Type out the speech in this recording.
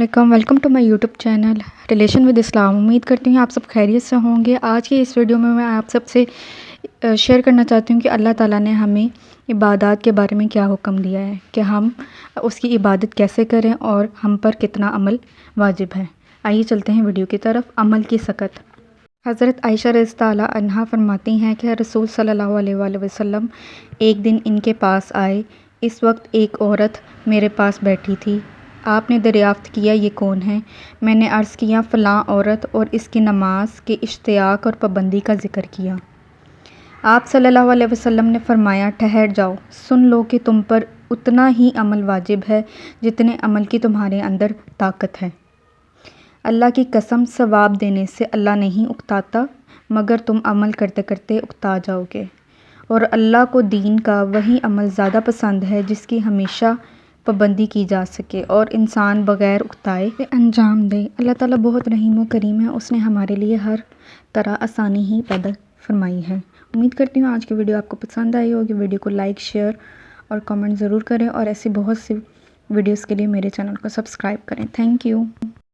Welcome to my YouTube channel relation with Islam. امید کرتی ہوں آپ سب خیریت سے ہوں گے۔ آج کی اس ویڈیو میں آپ سب سے شیئر کرنا چاہتی ہوں کہ اللہ تعالیٰ نے ہمیں عبادات کے بارے میں کیا حکم دیا ہے کہ ہم اس کی عبادت کیسے کریں اور ہم پر کتنا عمل واجب ہے۔ آئیے چلتے ہیں ویڈیو کی طرف۔ عمل کی سکت۔ حضرت عائشہ رضی اللہ عنہا فرماتی ہیں کہ رسول صلی اللہ علیہ وآلہ وسلم ایک دن ان کے پاس آئے۔ اس وقت ایک عورت میرے پاس بیٹھی تھی۔ آپ نے دریافت کیا یہ کون ہے؟ میں نے عرض کیا فلاں عورت، اور اس کی نماز کے اشتیاق اور پابندی کا ذکر کیا۔ آپ صلی اللہ علیہ وسلم نے فرمایا ٹھہر جاؤ، سن لو کہ تم پر اتنا ہی عمل واجب ہے جتنے عمل کی تمہارے اندر طاقت ہے۔ اللہ کی قسم ثواب دینے سے اللہ نہیں اکتاتا، مگر تم عمل کرتے کرتے اکتا جاؤ گے، اور اللہ کو دین کا وہی عمل زیادہ پسند ہے جس کی ہمیشہ پابندی کی جا سکے اور انسان بغیر اکتائے انجام دے۔ اللہ تعالیٰ بہت رحیم و کریم ہے، اس نے ہمارے لیے ہر طرح آسانی ہی پیدا فرمائی ہے۔ امید کرتی ہوں آج کی ویڈیو آپ کو پسند آئی ہوگی۔ ویڈیو کو لائک، شیئر اور کامنٹ ضرور کریں، اور ایسی بہت سی ویڈیوز کے لیے میرے چینل کو سبسکرائب کریں۔ Thank you.